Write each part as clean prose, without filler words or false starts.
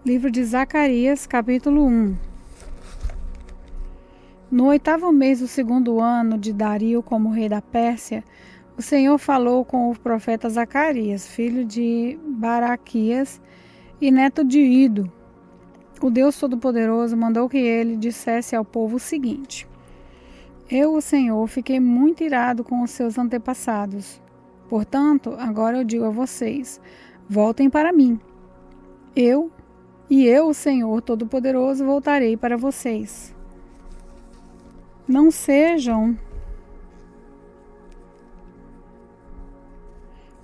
Livro de Zacarias, capítulo 1. No 8º mês do 2º ano de Dario como rei da Pérsia, o Senhor falou com o profeta Zacarias, filho de Baraquias e neto de Ido. O Deus Todo-Poderoso mandou que ele dissesse ao povo o seguinte: Eu, o Senhor, fiquei muito irado com os seus antepassados. Portanto, agora eu digo a vocês: voltem para mim. Eu, o Senhor Todo-Poderoso, voltarei para vocês. Não sejam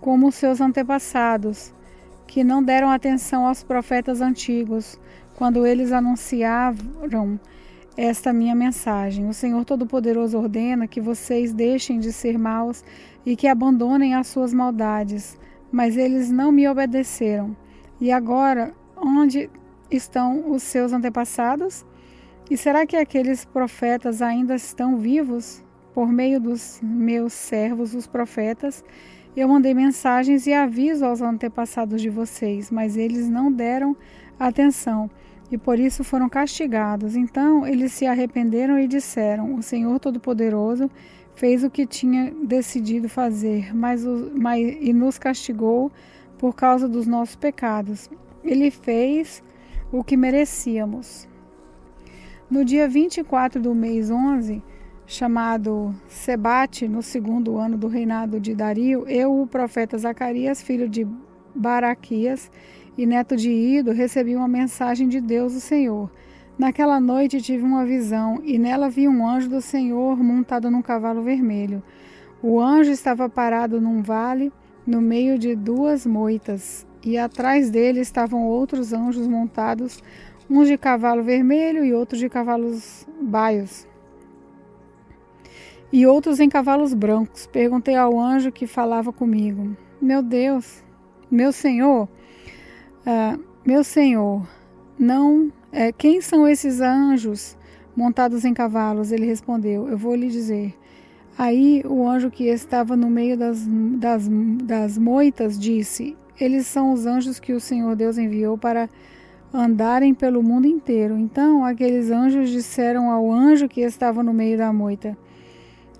como os seus antepassados, que não deram atenção aos profetas antigos, quando eles anunciaram esta minha mensagem. O Senhor Todo-Poderoso ordena que vocês deixem de ser maus e que abandonem as suas maldades, mas eles não me obedeceram. E agora, onde estão os seus antepassados? E será que aqueles profetas ainda estão vivos? Por meio dos meus servos, os profetas, eu mandei mensagens e aviso aos antepassados de vocês, mas eles não deram atenção e por isso foram castigados. Então eles se arrependeram e disseram: O Senhor Todo-Poderoso fez o que tinha decidido fazer, e nos castigou por causa dos nossos pecados. Ele fez o que merecíamos. No dia 24 do mês 11, chamado Sebate, no 2º ano do reinado de Dario, eu, o profeta Zacarias, filho de Baraquias e neto de Ido, recebi uma mensagem de Deus, o Senhor. Naquela noite tive uma visão, e nela vi um anjo do Senhor montado num cavalo vermelho. O anjo estava parado num vale, no meio de 2 moitas, e atrás dele estavam outros anjos montados, uns de cavalo vermelho e outros de cavalos baios, e outros em cavalos brancos. Perguntei ao anjo que falava comigo: Meu Deus, meu Senhor, quem são esses anjos montados em cavalos? Ele respondeu: Eu vou lhe dizer. Aí o anjo que estava no meio das moitas disse: Eles são os anjos que o Senhor Deus enviou para andarem pelo mundo inteiro. Então aqueles anjos disseram ao anjo que estava no meio da moita: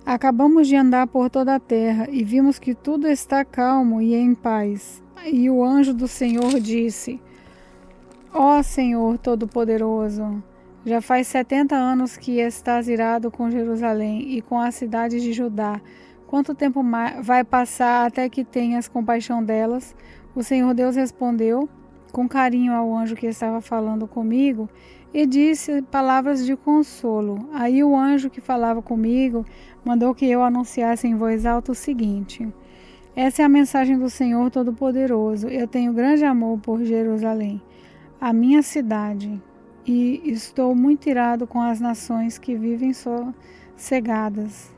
Acabamos de andar por toda a terra e vimos que tudo está calmo e em paz. E o anjo do Senhor disse: Ó Senhor Todo-Poderoso, já faz 70 anos que estás irado com Jerusalém e com as cidades de Judá. Quanto tempo vai passar até que tenhas compaixão delas? O Senhor Deus respondeu com carinho ao anjo que estava falando comigo e disse palavras de consolo. Aí o anjo que falava comigo mandou que eu anunciasse em voz alta o seguinte: Essa é a mensagem do Senhor Todo-Poderoso. Eu tenho grande amor por Jerusalém, a minha cidade, e estou muito irado com as nações que vivem sossegadas.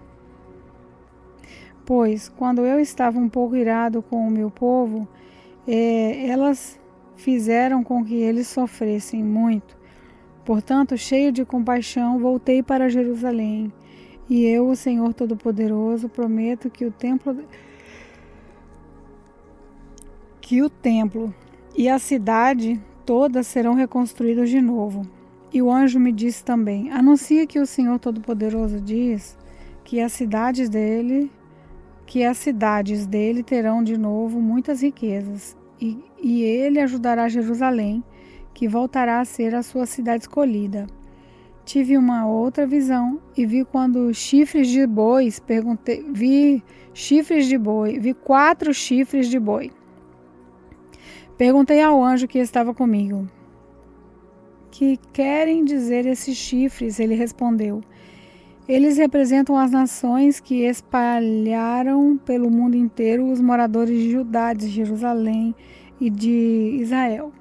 Pois, quando eu estava um pouco irado com o meu povo, elas fizeram com que eles sofressem muito. Portanto, cheio de compaixão, voltei para Jerusalém. E eu, o Senhor Todo-Poderoso, prometo que o templo e a cidade todas serão reconstruídos de novo. E o anjo me disse também: Anuncia que o Senhor Todo-Poderoso diz que as cidades dele terão de novo muitas riquezas. E ele ajudará Jerusalém, que voltará a ser a sua cidade escolhida. Tive uma outra visão e vi chifres de bois. Vi 4 chifres de boi. Perguntei ao anjo que estava comigo: Que querem dizer esses chifres? Ele respondeu: Eles representam as nações que espalharam pelo mundo inteiro os moradores de Judá, de Jerusalém e de Israel.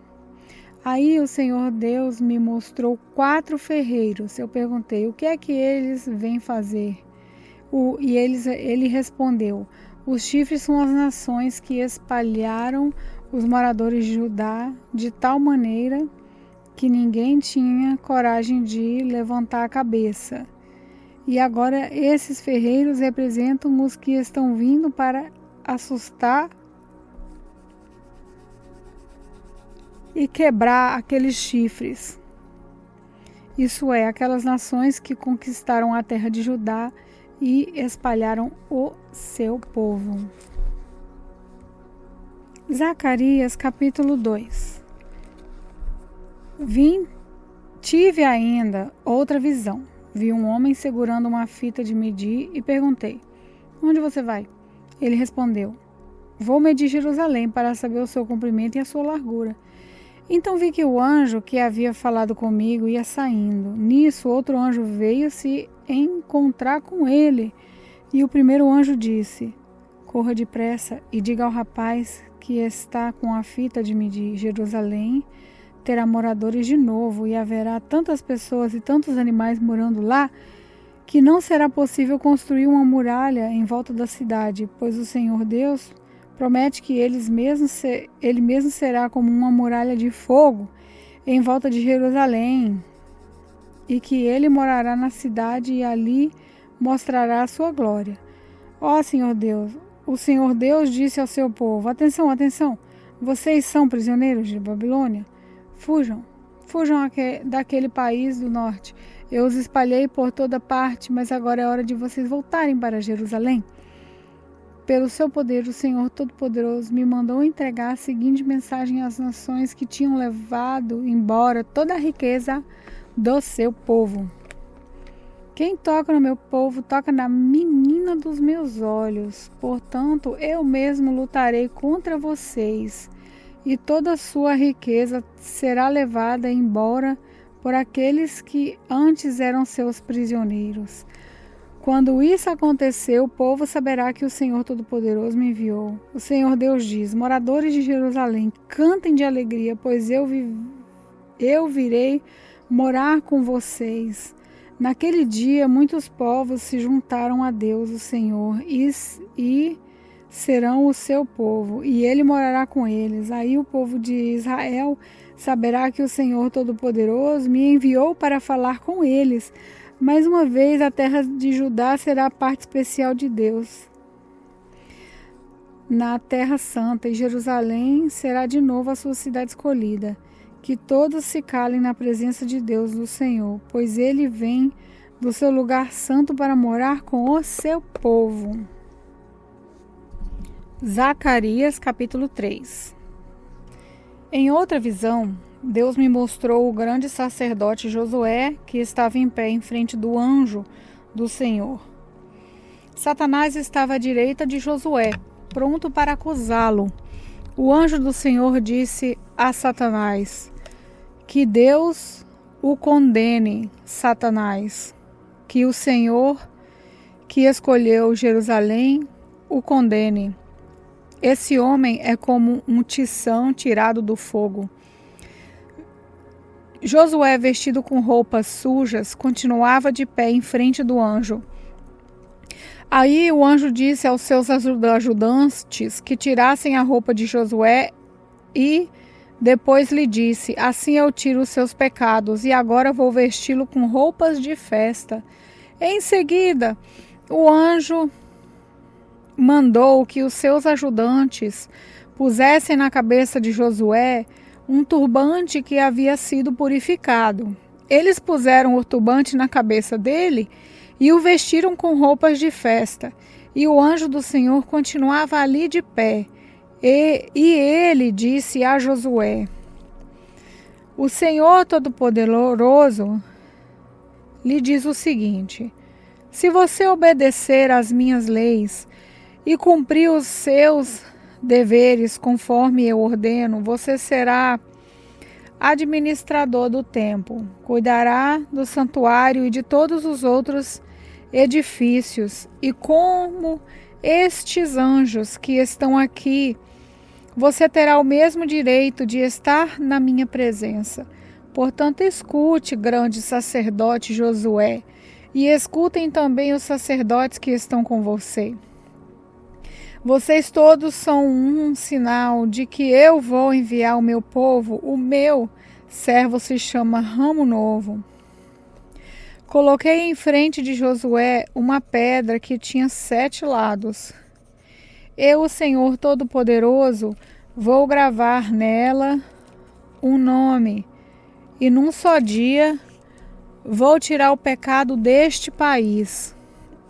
Aí o Senhor Deus me mostrou 4 ferreiros. Eu perguntei: O que é que eles vêm fazer? Ele respondeu: Os chifres são as nações que espalharam os moradores de Judá de tal maneira que ninguém tinha coragem de levantar a cabeça. E agora esses ferreiros representam os que estão vindo para assustar e quebrar aqueles chifres. Isso é, aquelas nações que conquistaram a terra de Judá e espalharam o seu povo. Zacarias capítulo 2. Tive ainda outra visão. Vi um homem segurando uma fita de medir e perguntei: onde você vai? Ele respondeu: vou medir Jerusalém para saber o seu comprimento e a sua largura. Então vi que o anjo que havia falado comigo ia saindo. Nisso, outro anjo veio se encontrar com ele. E o primeiro anjo disse: corra depressa e diga ao rapaz que está com a fita de medir: Jerusalém terá moradores de novo, e haverá tantas pessoas e tantos animais morando lá, que não será possível construir uma muralha em volta da cidade, pois o Senhor Deus promete que ele mesmo será como uma muralha de fogo em volta de Jerusalém, e que ele morará na cidade e ali mostrará a sua glória. Ó Senhor Deus, o Senhor Deus disse ao seu povo: atenção, atenção, vocês são prisioneiros de Babilônia? Fujam daquele país do norte. Eu os espalhei por toda parte, mas agora é hora de vocês voltarem para Jerusalém. Pelo seu poder, o Senhor Todo-Poderoso me mandou entregar a seguinte mensagem às nações que tinham levado embora toda a riqueza do seu povo. Quem toca no meu povo, toca na menina dos meus olhos. Portanto, eu mesmo lutarei contra vocês, e toda a sua riqueza será levada embora por aqueles que antes eram seus prisioneiros. Quando isso acontecer, o povo saberá que o Senhor Todo-Poderoso me enviou. O Senhor Deus diz: moradores de Jerusalém, cantem de alegria, pois eu virei morar com vocês. Naquele dia, muitos povos se juntaram a Deus, o Senhor, e serão o seu povo, e ele morará com eles. Aí o povo de Israel saberá que o Senhor Todo-Poderoso me enviou para falar com eles. Mais uma vez, a terra de Judá será a parte especial de Deus na terra santa, e Jerusalém será de novo a sua cidade escolhida. Que todos se calem na presença de Deus, do Senhor, pois ele vem do seu lugar santo para morar com o seu povo. Zacarias capítulo 3. Em outra visão, Deus me mostrou o grande sacerdote Josué, que estava em pé em frente do anjo do Senhor. Satanás estava à direita de Josué, pronto para acusá-lo. O anjo do Senhor disse a Satanás: que Deus o condene, Satanás, que o Senhor, que escolheu Jerusalém, o condene. Esse homem é como um tição tirado do fogo. Josué, vestido com roupas sujas, continuava de pé em frente do anjo. Aí o anjo disse aos seus ajudantes que tirassem a roupa de Josué e depois lhe disse: assim eu tiro os seus pecados e agora vou vesti-lo com roupas de festa. Em seguida, o anjo mandou que os seus ajudantes pusessem na cabeça de Josué um turbante que havia sido purificado. Eles puseram o turbante na cabeça dele e o vestiram com roupas de festa. E o anjo do Senhor continuava ali de pé. E ele disse a Josué: o Senhor Todo-Poderoso lhe diz o seguinte: se você obedecer às minhas leis e cumprir os seus deveres conforme eu ordeno, você será administrador do templo, cuidará do santuário e de todos os outros edifícios, e como estes anjos que estão aqui, você terá o mesmo direito de estar na minha presença. Portanto, escute, grande sacerdote Josué, e escutem também os sacerdotes que estão com você. Vocês todos são um sinal de que eu vou enviar o meu povo. O meu servo se chama Ramo Novo. Coloquei em frente de Josué uma pedra que tinha 7 lados. Eu, o Senhor Todo-Poderoso, vou gravar nela um nome, e num só dia vou tirar o pecado deste país.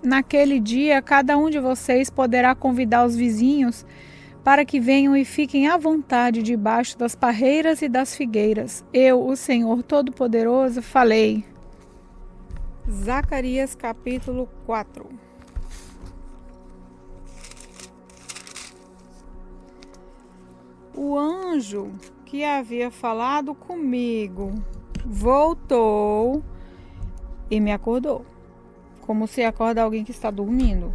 Naquele dia, cada um de vocês poderá convidar os vizinhos para que venham e fiquem à vontade debaixo das parreiras e das figueiras. Eu, o Senhor Todo-Poderoso, falei. Zacarias capítulo 4. O anjo que havia falado comigo voltou e me acordou, como se acorda alguém que está dormindo.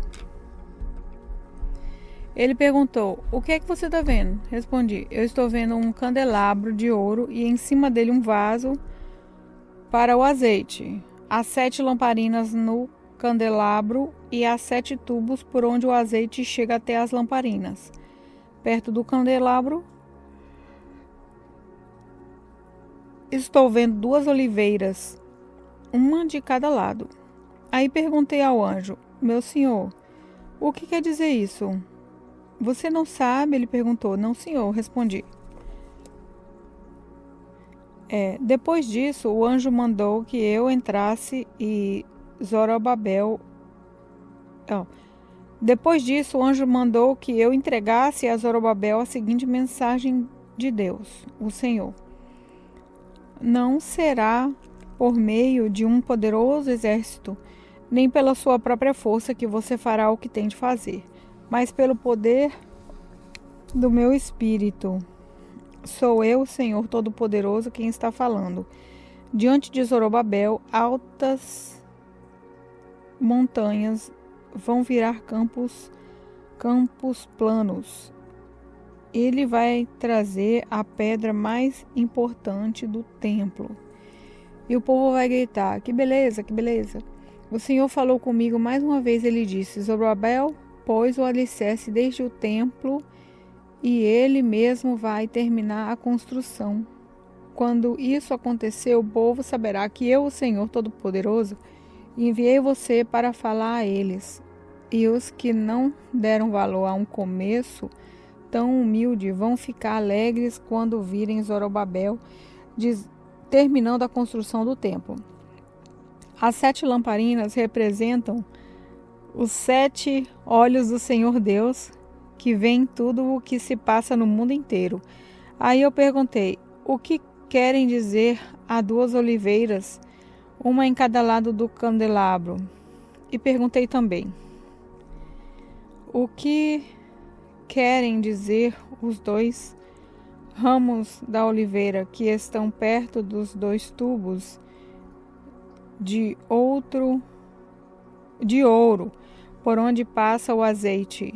Ele perguntou: o que é que você está vendo? Respondi: eu estou vendo um candelabro de ouro e em cima dele um vaso para o azeite. Há 7 lamparinas no candelabro e há 7 tubos por onde o azeite chega até as lamparinas. Perto do candelabro estou vendo 2 oliveiras, uma de cada lado. Aí perguntei ao anjo: meu senhor, o que quer dizer isso? Você não sabe? Ele perguntou. Não, senhor, respondi. Depois disso, o anjo mandou que eu entrasse e Zorobabel... Depois disso, o anjo mandou que eu entregasse a Zorobabel a seguinte mensagem de Deus, o Senhor. Não será por meio de um poderoso exército, nem pela sua própria força que você fará o que tem de fazer, mas pelo poder do meu Espírito. Sou eu, Senhor Todo-Poderoso, quem está falando. Diante de Zorobabel, altas montanhas vão virar campos planos. Ele vai trazer a pedra mais importante do templo. E o povo vai gritar: que beleza, que beleza. O Senhor falou comigo mais uma vez. Ele disse: Zorobabel pôs o alicerce desde o templo e ele mesmo vai terminar a construção. Quando isso acontecer, o povo saberá que eu, o Senhor Todo-Poderoso, enviei você para falar a eles. E os que não deram valor a um começo tão humilde vão ficar alegres quando virem Zorobabel terminando a construção do templo. As 7 lamparinas representam os 7 olhos do Senhor Deus, que vêem tudo o que se passa no mundo inteiro. Aí eu perguntei: o que querem dizer a 2 oliveiras, uma em cada lado do candelabro? E perguntei também: o que querem dizer os 2 ramos da oliveira que estão perto dos 2 tubos de ouro por onde passa o azeite?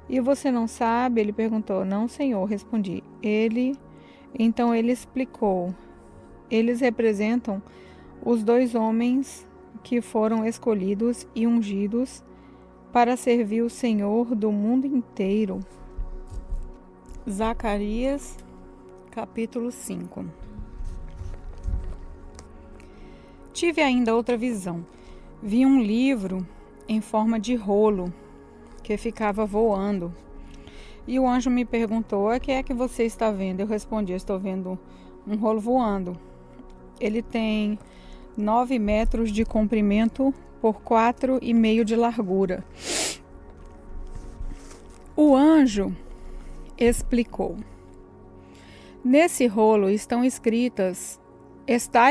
E você não sabe? Ele perguntou. Não, senhor, respondi. Então ele explicou. Eles representam os 2 homens que foram escolhidos e ungidos para servir o Senhor do mundo inteiro. Zacarias, capítulo 5. Tive ainda outra visão. Vi um livro em forma de rolo que ficava voando. E o anjo me perguntou: o que é que você está vendo? Eu respondi: estou vendo um rolo voando. Ele tem 9 metros de comprimento por 4,5 de largura. O anjo explicou: nesse rolo está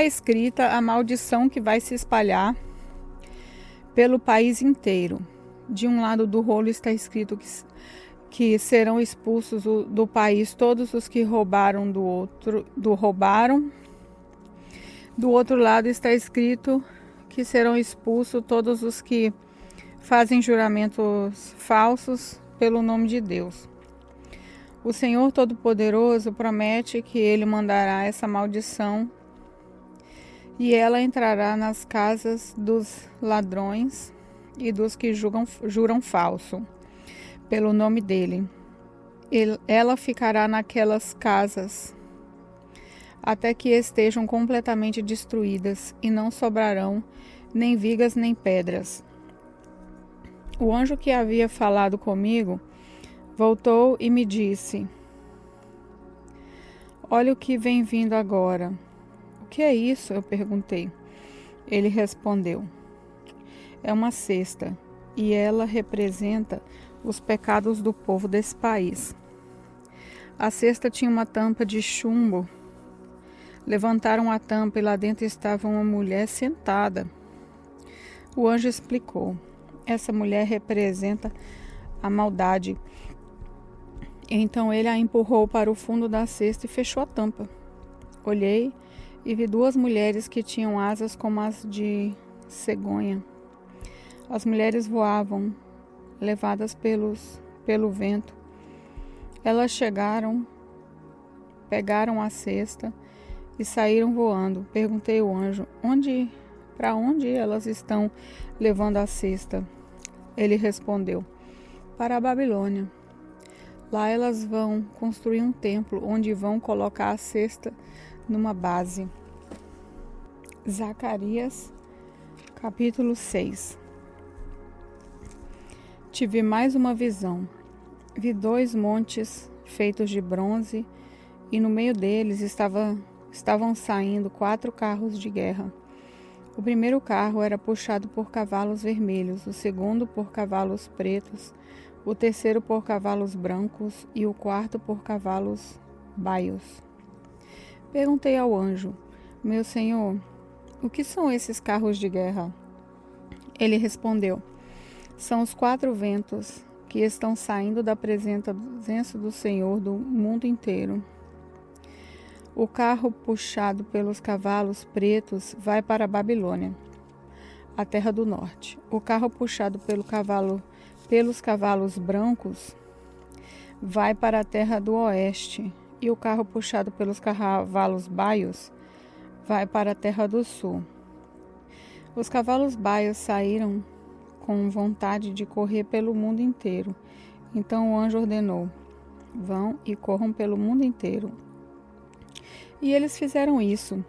escrita a maldição que vai se espalhar pelo país inteiro. De um lado do rolo está escrito que serão expulsos do país todos os que roubaram do outro. Do outro lado está escrito que serão expulsos todos os que fazem juramentos falsos pelo nome de Deus. O Senhor Todo-Poderoso promete que ele mandará essa maldição e ela entrará nas casas dos ladrões e dos que juram falso pelo nome dele. Ela ficará naquelas casas até que estejam completamente destruídas e não sobrarão nem vigas nem pedras. O anjo que havia falado comigo voltou e me disse: Olha o que vem vindo agora. O que é isso? Eu perguntei. Ele respondeu. É uma cesta, e ela representa os pecados do povo desse país. A cesta tinha uma tampa de chumbo. Levantaram a tampa e lá dentro estava uma mulher sentada. O anjo explicou. Essa mulher representa a maldade. Então ele a empurrou para o fundo da cesta e fechou a tampa. Olhei e vi duas mulheres que tinham asas como as de cegonha. As mulheres voavam, levadas pelo vento. Elas chegaram, pegaram a cesta e saíram voando. Perguntei ao anjo, para onde elas estão levando a cesta? Ele respondeu, para a Babilônia. Lá elas vão construir um templo onde vão colocar a cesta numa base. Zacarias, capítulo 6. Tive mais uma visão. Vi 2 montes feitos de bronze e no meio deles estavam saindo 4 carros de guerra. O primeiro carro era puxado por cavalos vermelhos, o segundo por cavalos pretos, o terceiro por cavalos brancos e o quarto por cavalos baios. Perguntei ao anjo, meu senhor, o que são esses carros de guerra? Ele respondeu, são os 4 ventos que estão saindo da presença do Senhor do mundo inteiro. O carro puxado pelos cavalos pretos vai para a Babilônia, a terra do norte. O carro puxado pelos cavalos brancos vai para a terra do oeste. E o carro puxado pelos cavalos baios vai para a terra do sul. Os cavalos baios saíram com vontade de correr pelo mundo inteiro. Então o anjo ordenou, vão e corram pelo mundo inteiro. E eles fizeram isso.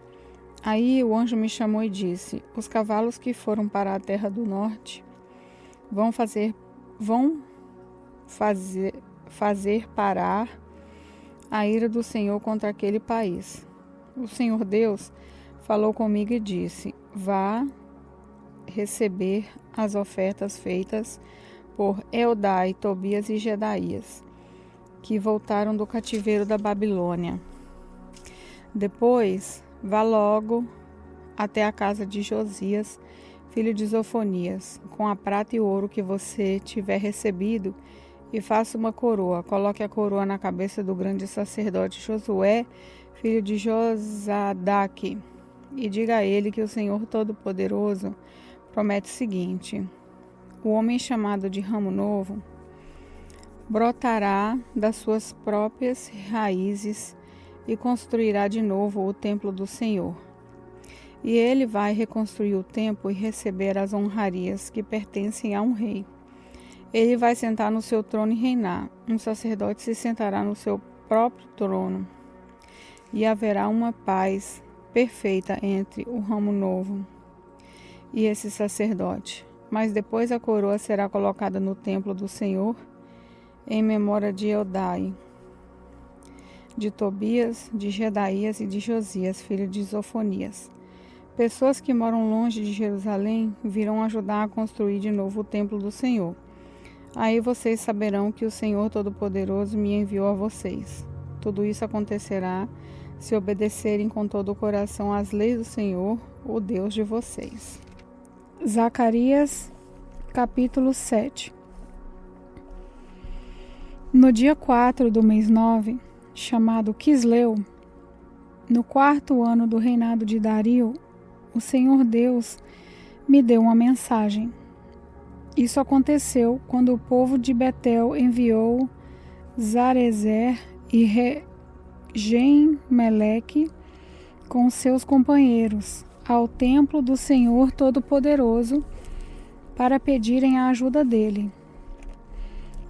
Aí o anjo me chamou e disse, os cavalos que foram para a terra do norte vão fazer parar a ira do Senhor contra aquele país. O Senhor Deus falou comigo e disse, vá receber as ofertas feitas por Eldai, Tobias e Gedaías, que voltaram do cativeiro da Babilônia. Depois, vá logo até a casa de Josias, filho de Zofonias, com a prata e o ouro que você tiver recebido, e faça uma coroa. Coloque a coroa na cabeça do grande sacerdote Josué, filho de Josadaque, e diga a ele que o Senhor Todo-Poderoso promete o seguinte: o homem chamado de ramo novo brotará das suas próprias raízes e construirá de novo o templo do Senhor. E ele vai reconstruir o templo e receber as honrarias que pertencem a um rei. Ele vai sentar no seu trono e reinar. Um sacerdote se sentará no seu próprio trono. E haverá uma paz perfeita entre o ramo novo e esse sacerdote. Mas depois a coroa será colocada no templo do Senhor em memória de Eldai, de Tobias, de Gedaías e de Josias, filho de Zofonias. Pessoas que moram longe de Jerusalém virão ajudar a construir de novo o templo do Senhor. Aí vocês saberão que o Senhor Todo-Poderoso me enviou a vocês. Tudo isso acontecerá se obedecerem com todo o coração às leis do Senhor, o Deus de vocês. Zacarias, capítulo 7. No dia 4 do mês 9, chamado Quisleu, no 4º ano do reinado de Dario, o Senhor Deus me deu uma mensagem. Isso aconteceu quando o povo de Betel enviou Zarezer e Regem-Meleque com seus companheiros ao templo do Senhor Todo-Poderoso para pedirem a ajuda dele.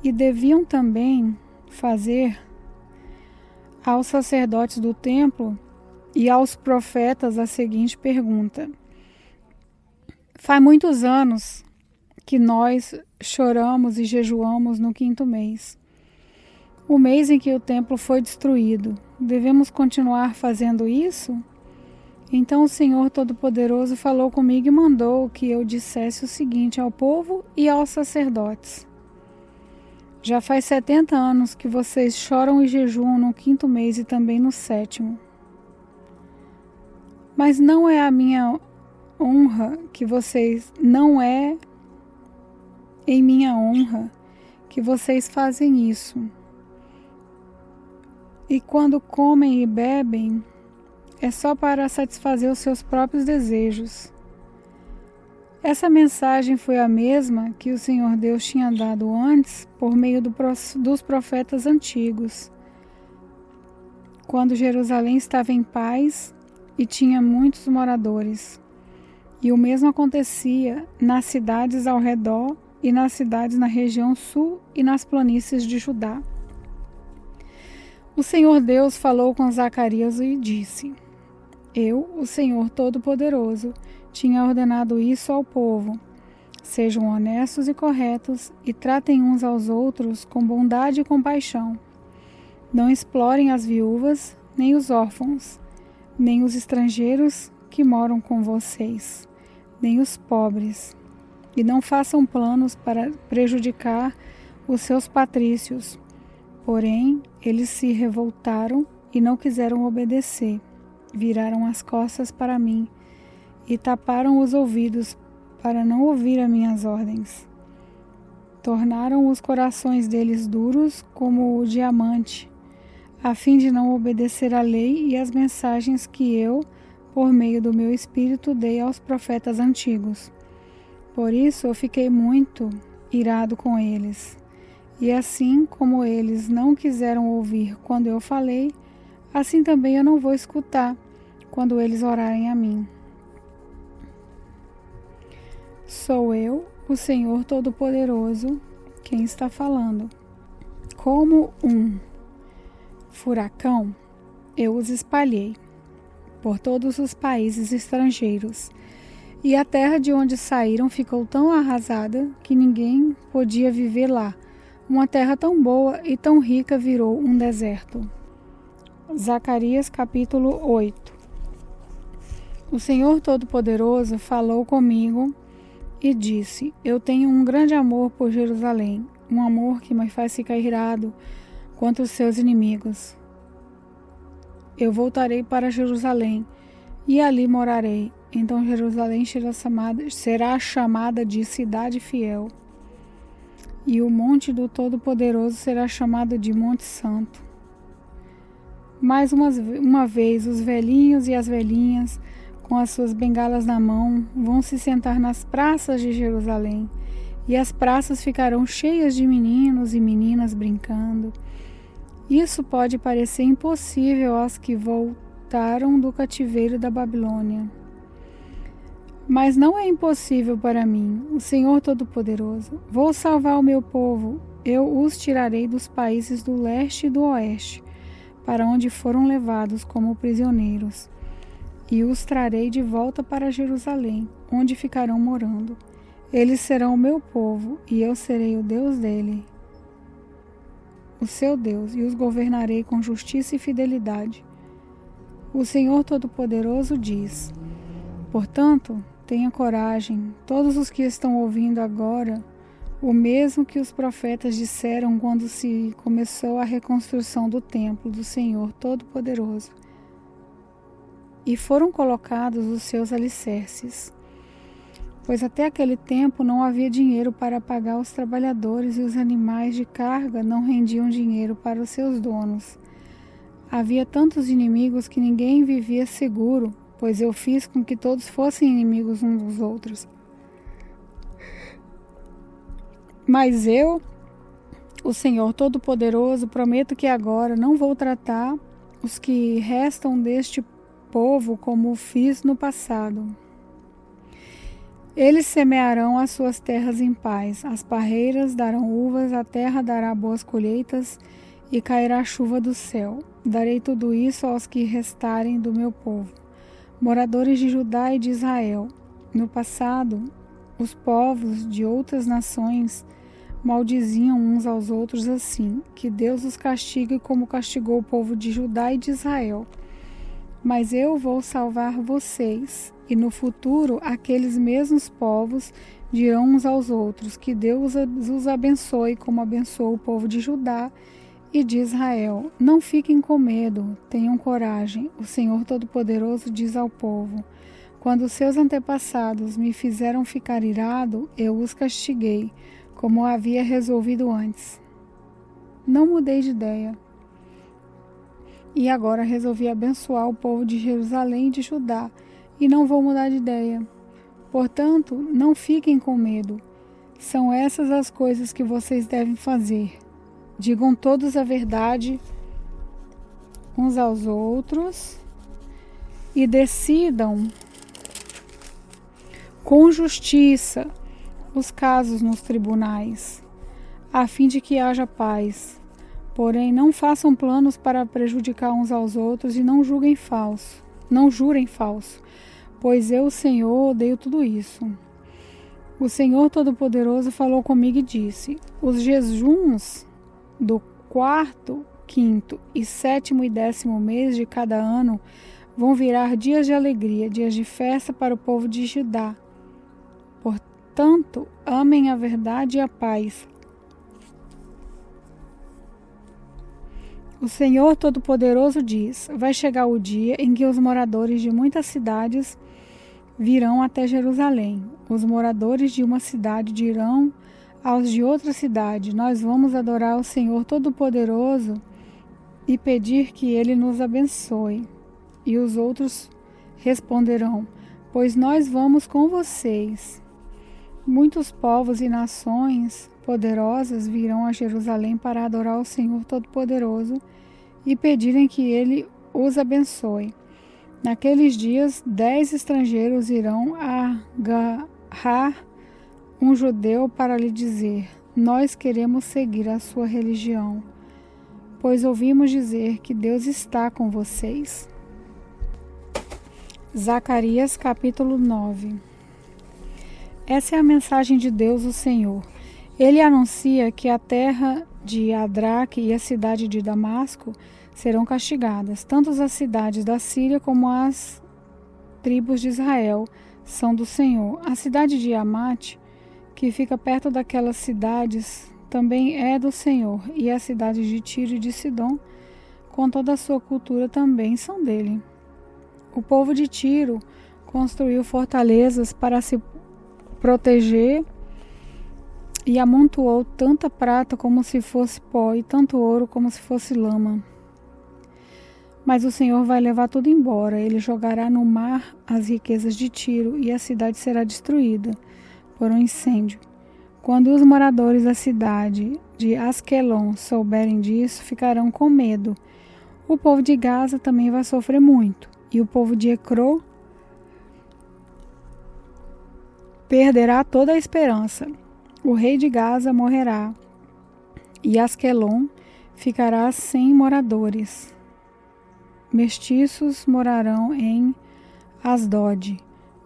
E deviam também fazer aos sacerdotes do templo e aos profetas a seguinte pergunta: faz muitos anos que nós choramos e jejuamos no 5º mês, o mês em que o templo foi destruído, Devemos continuar fazendo isso? Então o Senhor Todo-Poderoso falou comigo e mandou que eu dissesse o seguinte ao povo e aos sacerdotes: já faz 70 anos que vocês choram e jejuam no 5º mês e também no 7º. Mas não é a minha honra que vocês, não é em minha honra que vocês fazem isso. E quando comem e bebem, é só para satisfazer os seus próprios desejos. Essa mensagem foi a mesma que o Senhor Deus tinha dado antes por meio dos profetas antigos, quando Jerusalém estava em paz e tinha muitos moradores. E o mesmo acontecia nas cidades ao redor e nas cidades na região sul e nas planícies de Judá. O Senhor Deus falou com Zacarias e disse: eu, o Senhor Todo-Poderoso, tinha ordenado isso ao povo. Sejam honestos e corretos e tratem uns aos outros com bondade e compaixão. Não explorem as viúvas, nem os órfãos, nem os estrangeiros que moram com vocês, nem os pobres. E não façam planos para prejudicar os seus patrícios. Porém, eles se revoltaram e não quiseram obedecer. Viraram as costas para mim e taparam os ouvidos para não ouvir as minhas ordens. Tornaram os corações deles duros como o diamante, a fim de não obedecer à lei e às mensagens que eu, por meio do meu espírito, dei aos profetas antigos. Por isso eu fiquei muito irado com eles. E assim como eles não quiseram ouvir quando eu falei, assim também eu não vou escutar quando eles orarem a mim. Sou eu, o Senhor Todo-Poderoso, quem está falando. Como um furacão, eu os espalhei por todos os países estrangeiros, e a terra de onde saíram ficou tão arrasada que ninguém podia viver lá. Uma terra tão boa e tão rica virou um deserto. Zacarias capítulo 8. O Senhor Todo-Poderoso falou comigo e disse: eu tenho um grande amor por Jerusalém, um amor que me faz ficar irado contra os seus inimigos. Eu voltarei para Jerusalém e ali morarei. Então Jerusalém será chamada de cidade fiel, e o monte do Todo-Poderoso será chamado de Monte Santo. Mais uma vez, os velhinhos e as velhinhas, com as suas bengalas na mão, vão se sentar nas praças de Jerusalém, e as praças ficarão cheias de meninos e meninas brincando. Isso pode parecer impossível aos que voltaram do cativeiro da Babilônia. Mas não é impossível para mim, o Senhor Todo-Poderoso. Vou salvar o meu povo, eu os tirarei dos países do leste e do oeste, para onde foram levados como prisioneiros, e os trarei de volta para Jerusalém, onde ficarão morando. Eles serão o meu povo, e eu serei o Deus dele, o seu Deus, e os governarei com justiça e fidelidade. O Senhor Todo-Poderoso diz: portanto, tenha coragem, todos os que estão ouvindo agora, o mesmo que os profetas disseram quando se começou a reconstrução do templo do Senhor Todo-Poderoso, e foram colocados os seus alicerces. Pois até aquele tempo não havia dinheiro para pagar os trabalhadores e os animais de carga não rendiam dinheiro para os seus donos. Havia tantos inimigos que ninguém vivia seguro, pois eu fiz com que todos fossem inimigos uns dos outros. Mas eu, o Senhor Todo-Poderoso, prometo que agora não vou tratar os que restam deste povo como fiz no passado. Eles semearão as suas terras em paz, as parreiras darão uvas, a terra dará boas colheitas e cairá chuva do céu. Darei tudo isso aos que restarem do meu povo, moradores de Judá e de Israel. No passado, os povos de outras nações maldiziam uns aos outros assim: que Deus os castigue como castigou o povo de Judá e de Israel. Mas eu vou salvar vocês, e no futuro aqueles mesmos povos dirão uns aos outros: que Deus os abençoe como abençoou o povo de Judá e de Israel. Não fiquem com medo, tenham coragem. O Senhor Todo-Poderoso diz ao povo: quando seus antepassados me fizeram ficar irado, eu os castiguei, como havia resolvido antes. Não mudei de ideia. E agora resolvi abençoar o povo de Jerusalém e de Judá, e não vou mudar de ideia. Portanto, não fiquem com medo. São essas as coisas que vocês devem fazer. Digam todos a verdade uns aos outros e decidam com justiça os casos nos tribunais, a fim de que haja paz. Porém, não façam planos para prejudicar uns aos outros e não jurem falso, pois eu, o Senhor, odeio tudo isso. O Senhor Todo-Poderoso falou comigo e disse: os jejuns do 4º, 5º e 7º e 10º mês de cada ano vão virar dias de alegria, dias de festa para o povo de Judá. Portanto, amem a verdade e a paz. O Senhor Todo-Poderoso diz: vai chegar o dia em que os moradores de muitas cidades virão até Jerusalém. Os moradores de uma cidade dirão aos de outra cidade: nós vamos adorar o Senhor Todo-Poderoso e pedir que Ele nos abençoe. E os outros responderão: pois nós vamos com vocês. Muitos povos e nações poderosas virão a Jerusalém para adorar o Senhor Todo-Poderoso e pedirem que Ele os abençoe. Naqueles dias, 10 estrangeiros irão agarrar um judeu para lhe dizer: nós queremos seguir a sua religião, pois ouvimos dizer que Deus está com vocês. Zacarias capítulo 9. Essa é a mensagem de Deus, o Senhor. Ele anuncia que a terra de Adraque e a cidade de Damasco serão castigadas. Tanto as cidades da Síria como as tribos de Israel são do Senhor. A cidade de Amate, que fica perto daquelas cidades, também é do Senhor. E as cidades de Tiro e de Sidom, com toda a sua cultura, também são dele. O povo de Tiro construiu fortalezas para se proteger e amontoou tanta prata como se fosse pó e tanto ouro como se fosse lama. Mas o Senhor vai levar tudo embora. Ele jogará no mar as riquezas de Tiro e a cidade será destruída por um incêndio. Quando os moradores da cidade de Asquelon souberem disso, ficarão com medo. O povo de Gaza também vai sofrer muito. E o povo de Ecrón perderá toda a esperança. O rei de Gaza morrerá e Asquelon ficará sem moradores. Mestiços morarão em Asdod.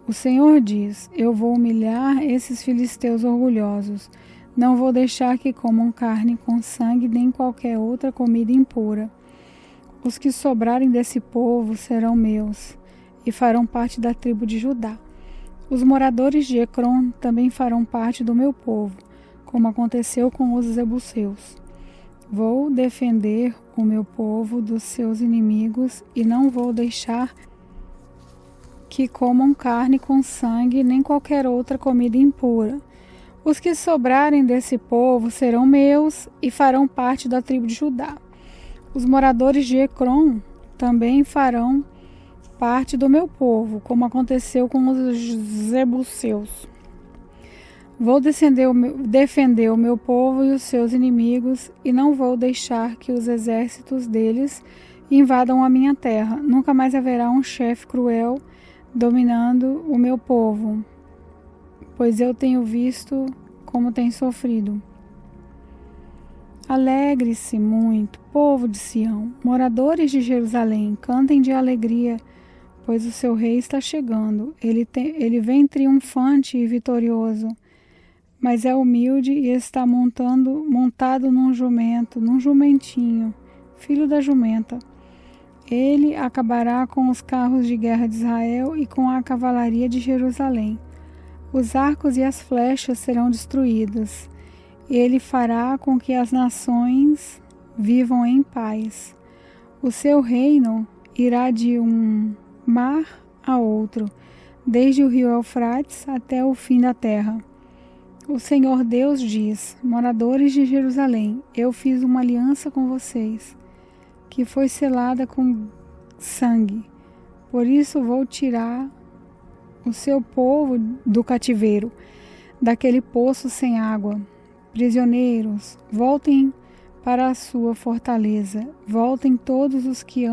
O Senhor diz: eu vou humilhar esses filisteus orgulhosos. Não vou deixar que comam carne com sangue nem qualquer outra comida impura. Os que sobrarem desse povo serão meus e farão parte da tribo de Judá. Os moradores de Ecrón também farão parte do meu povo, como aconteceu com os jebuseus. Vou defender o meu povo dos seus inimigos e não vou deixar que comam carne com sangue nem qualquer outra comida impura. Os que sobrarem desse povo serão meus e farão parte da tribo de Judá. Os moradores de Ecrón também farão parte do meu povo, como aconteceu com os jebuseus. Vou defender o meu povo e os seus inimigos e não vou deixar que os exércitos deles invadam a minha terra. Nunca mais haverá um chefe cruel dominando o meu povo, pois eu tenho visto como tem sofrido. Alegre-se muito, povo de Sião, moradores de Jerusalém, cantem de alegria, pois o seu rei está chegando. Ele vem triunfante e vitorioso. mas é humilde e está montado num jumento, num jumentinho, filho da jumenta. Ele acabará com os carros de guerra de Israel e com a cavalaria de Jerusalém. Os arcos e as flechas serão destruídos. Ele fará com que as nações vivam em paz. O seu reino irá de um mar a outro, desde o rio Eufrates até o fim da terra. O Senhor Deus diz: moradores de Jerusalém, eu fiz uma aliança com vocês, que foi selada com sangue. Por isso vou tirar o seu povo do cativeiro, daquele poço sem água. Prisioneiros, voltem para a sua fortaleza. Voltem todos os que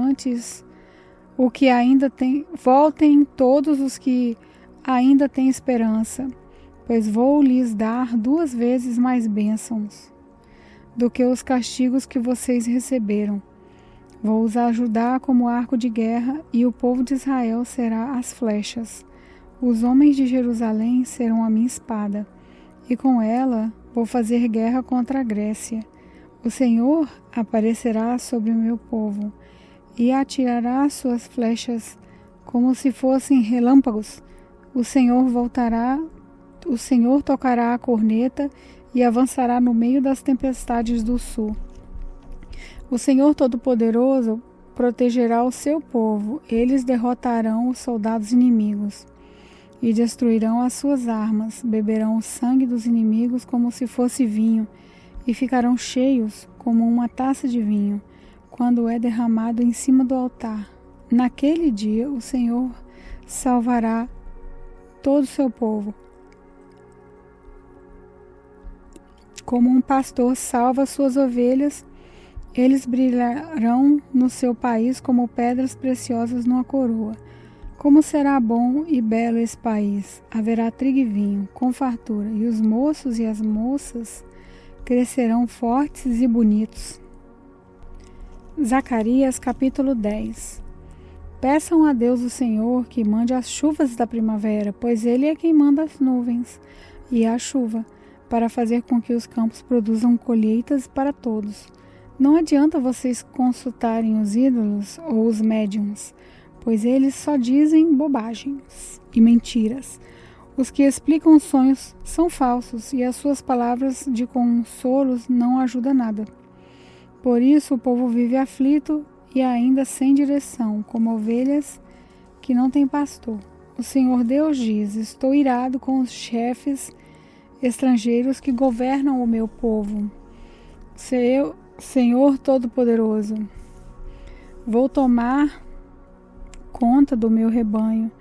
ainda têm esperança, pois vou lhes dar 2 vezes mais bênçãos do que os castigos que vocês receberam. Vou os ajudar como arco de guerra, e o povo de Israel será as flechas. Os homens de Jerusalém serão a minha espada, e com ela vou fazer guerra contra a Grécia. O Senhor aparecerá sobre o meu povo, e atirará suas flechas como se fossem relâmpagos. O Senhor tocará a corneta e avançará no meio das tempestades do sul. O Senhor Todo-Poderoso protegerá o seu povo. Eles derrotarão os soldados inimigos e destruirão as suas armas. Beberão o sangue dos inimigos como se fosse vinho e ficarão cheios como uma taça de vinho quando é derramado em cima do altar. Naquele dia o Senhor salvará todo o seu povo, como um pastor salva suas ovelhas. Eles brilharão no seu país como pedras preciosas numa coroa. Como será bom e belo esse país! Haverá trigo e vinho, com fartura, e os moços e as moças crescerão fortes e bonitos. Zacarias capítulo 10. Peçam a Deus o Senhor que mande as chuvas da primavera, pois Ele é quem manda as nuvens e a chuva, para fazer com que os campos produzam colheitas para todos. Não adianta vocês consultarem os ídolos ou os médiuns, pois eles só dizem bobagens e mentiras. Os que explicam sonhos são falsos, e as suas palavras de consolos não ajudam nada. Por isso o povo vive aflito e ainda sem direção, como ovelhas que não têm pastor. O Senhor Deus diz: estou irado com os chefes estrangeiros que governam o meu povo. Senhor Todo-Poderoso, vou tomar conta do meu rebanho,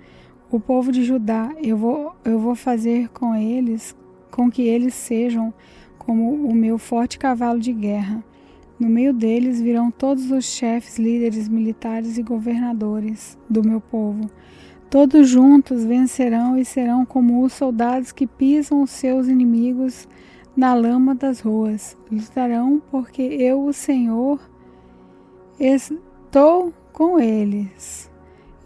o povo de Judá. Eu vou fazer com que eles sejam como o meu forte cavalo de guerra. No meio deles virão todos os chefes, líderes militares e governadores do meu povo. Todos juntos vencerão e serão como os soldados que pisam os seus inimigos na lama das ruas. Lutarão porque eu, o Senhor, estou com eles,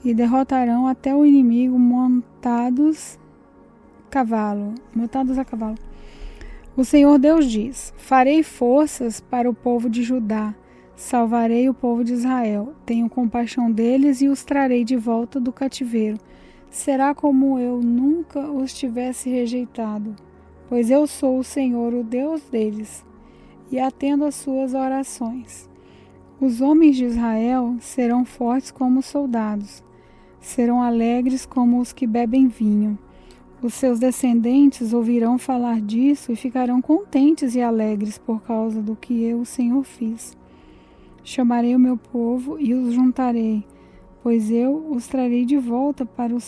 e derrotarão até o inimigo montados a cavalo. O Senhor Deus diz: farei forças para o povo de Judá, salvarei o povo de Israel, tenho compaixão deles e os trarei de volta do cativeiro. Será como eu nunca os tivesse rejeitado, pois eu sou o Senhor, o Deus deles, e atendo às suas orações. Os homens de Israel serão fortes como os soldados, serão alegres como os que bebem vinho. Os seus descendentes ouvirão falar disso e ficarão contentes e alegres por causa do que eu, o Senhor, fiz. Chamarei o meu povo e os juntarei, pois eu os trarei de volta para o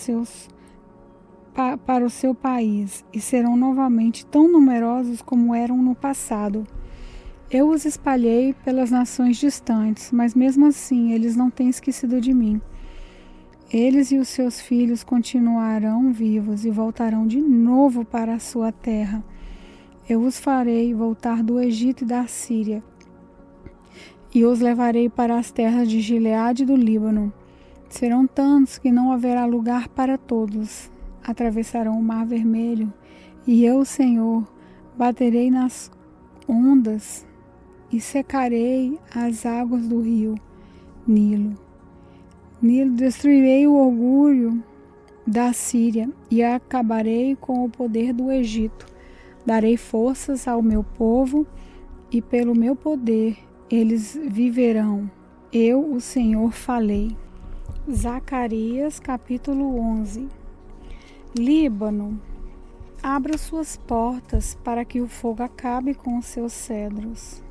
seu país, e serão novamente tão numerosos como eram no passado. Eu os espalhei pelas nações distantes, mas mesmo assim eles não têm esquecido de mim. Eles e os seus filhos continuarão vivos e voltarão de novo para a sua terra. Eu os farei voltar do Egito e da Síria, e os levarei para as terras de Gileade e do Líbano. Serão tantos que não haverá lugar para todos. Atravessarão o Mar Vermelho, e eu, Senhor, baterei nas ondas e secarei as águas do rio Nilo. Destruirei o orgulho da Síria e acabarei com o poder do Egito. Darei forças ao meu povo e pelo meu poder eles viverão. Eu, o Senhor, falei. Zacarias, capítulo 11. Líbano, abra suas portas para que o fogo acabe com os seus cedros.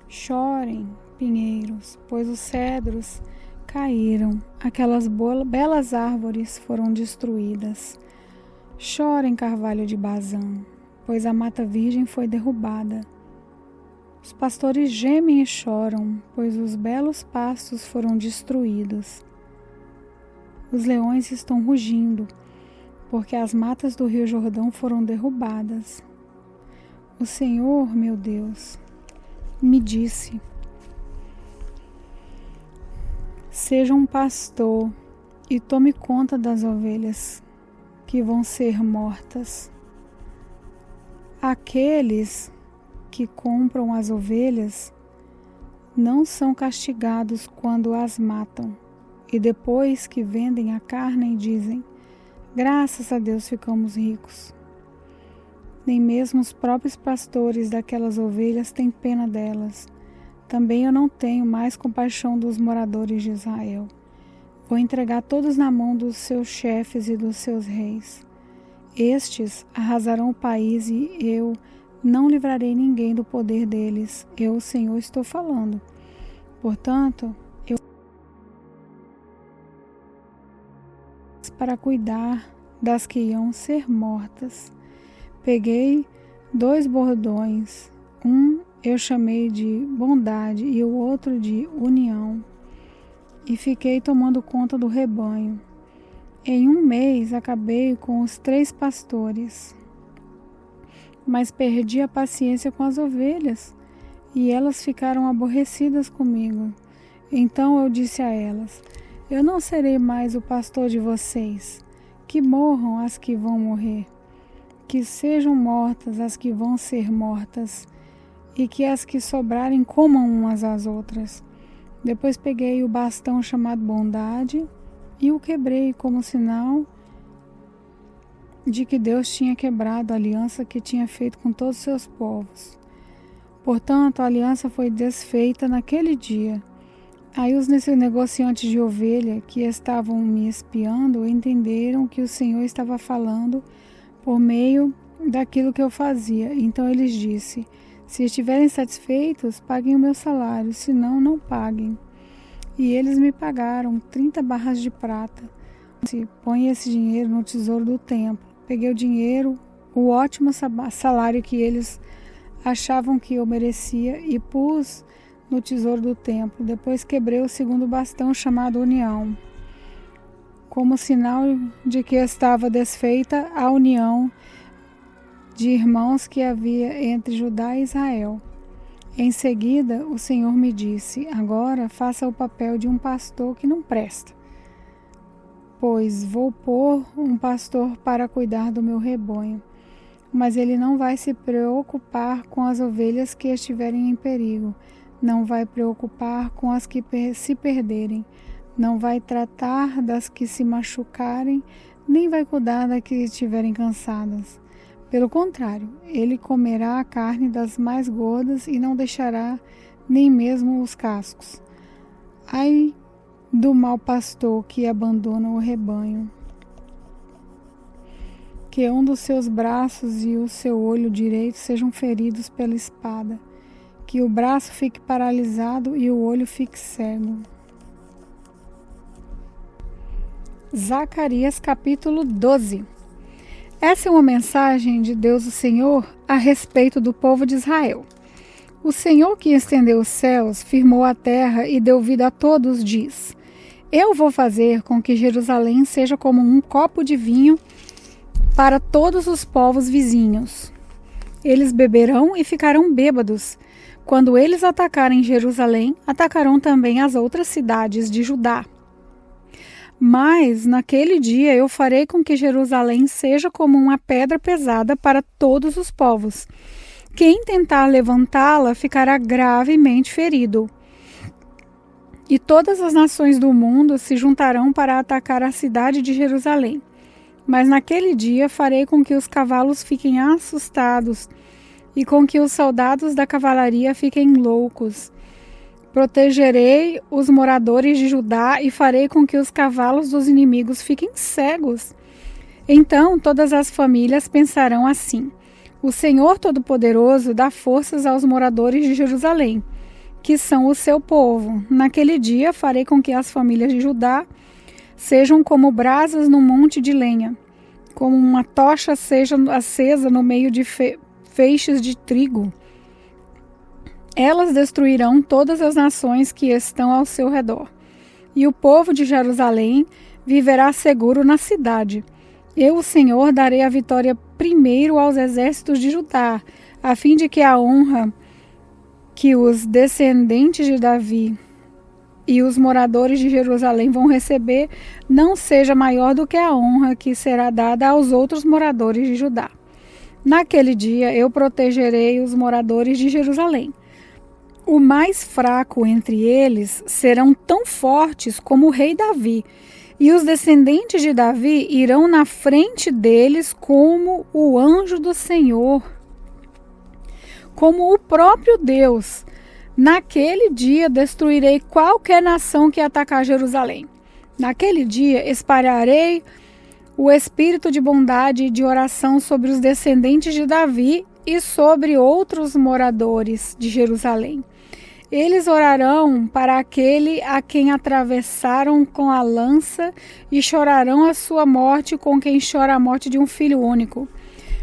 Chorem, pinheiros, pois os cedros caíram, aquelas belas árvores foram destruídas. Chorem, carvalho de Bazã, pois a mata virgem foi derrubada. Os pastores gemem e choram, pois os belos pastos foram destruídos. Os leões estão rugindo, porque as matas do rio Jordão foram derrubadas. O Senhor, meu Deus, me disse: seja um pastor e tome conta das ovelhas que vão ser mortas. Aqueles que compram as ovelhas não são castigados quando as matam, e depois que vendem a carne dizem: graças a Deus ficamos ricos. Nem mesmo os próprios pastores daquelas ovelhas têm pena delas. Também eu não tenho mais compaixão dos moradores de Israel. Vou entregar todos na mão dos seus chefes e dos seus reis. Estes arrasarão o país e eu não livrarei ninguém do poder deles. Eu, o Senhor, estou falando. Portanto, eu para cuidar das que iam ser mortas. Peguei 2 bordões, um eu chamei de bondade e o outro de união, e fiquei tomando conta do rebanho. Em 1 mês acabei com os 3 pastores, mas perdi a paciência com as ovelhas, e elas ficaram aborrecidas comigo. Então eu disse a elas: eu não serei mais o pastor de vocês. Que morram as que vão morrer, que sejam mortas as que vão ser mortas, e que as que sobrarem comam umas às outras. Depois peguei o bastão chamado bondade e o quebrei como sinal de que Deus tinha quebrado a aliança que tinha feito com todos os seus povos. Portanto, a aliança foi desfeita naquele dia. Aí os negociantes de ovelha que estavam me espiando entenderam que o Senhor estava falando por meio daquilo que eu fazia. Então eles disse: se estiverem satisfeitos, paguem o meu salário, senão não paguem. E eles me pagaram 30 barras de prata. Põe esse dinheiro no tesouro do templo. Peguei o dinheiro, o ótimo salário que eles achavam que eu merecia, e pus no tesouro do templo. Depois quebrei o 2º bastão chamado união, como sinal de que estava desfeita a união de irmãos que havia entre Judá e Israel. Em seguida, o Senhor me disse: agora faça o papel de um pastor que não presta, pois vou pôr um pastor para cuidar do meu rebanho, mas ele não vai se preocupar com as ovelhas que estiverem em perigo, não vai preocupar com as que se perderem, não vai tratar das que se machucarem, nem vai cuidar das que estiverem cansadas. Pelo contrário, ele comerá a carne das mais gordas e não deixará nem mesmo os cascos. Ai do mau pastor que abandona o rebanho, que um dos seus braços e o seu olho direito sejam feridos pela espada, que o braço fique paralisado e o olho fique cego. Zacarias capítulo 12. Essa é uma mensagem de Deus o Senhor a respeito do povo de Israel. O Senhor que estendeu os céus, firmou a terra e deu vida a todos, diz: eu vou fazer com que Jerusalém seja como um copo de vinho para todos os povos vizinhos. Eles beberão e ficarão bêbados. Quando eles atacarem Jerusalém, atacarão também as outras cidades de Judá. Mas naquele dia eu farei com que Jerusalém seja como uma pedra pesada para todos os povos. Quem tentar levantá-la ficará gravemente ferido. E todas as nações do mundo se juntarão para atacar a cidade de Jerusalém. Mas naquele dia farei com que os cavalos fiquem assustados e com que os soldados da cavalaria fiquem loucos. Protegerei os moradores de Judá e farei com que os cavalos dos inimigos fiquem cegos. Então todas as famílias pensarão assim: o Senhor Todo-Poderoso dá forças aos moradores de Jerusalém, que são o seu povo. Naquele dia farei com que as famílias de Judá sejam como brasas no monte de lenha, como uma tocha seja acesa no meio de feixes de trigo. Elas destruirão todas as nações que estão ao seu redor, e o povo de Jerusalém viverá seguro na cidade. Eu, o Senhor, darei a vitória primeiro aos exércitos de Judá, a fim de que a honra que os descendentes de Davi e os moradores de Jerusalém vão receber não seja maior do que a honra que será dada aos outros moradores de Judá. Naquele dia eu protegerei os moradores de Jerusalém. O mais fraco entre eles serão tão fortes como o rei Davi, e os descendentes de Davi irão na frente deles como o anjo do Senhor, como o próprio Deus. Naquele dia destruirei qualquer nação que atacar Jerusalém. Naquele dia espalharei o espírito de bondade e de oração sobre os descendentes de Davi e sobre outros moradores de Jerusalém. Eles orarão para aquele a quem atravessaram com a lança e chorarão a sua morte com quem chora a morte de um filho único.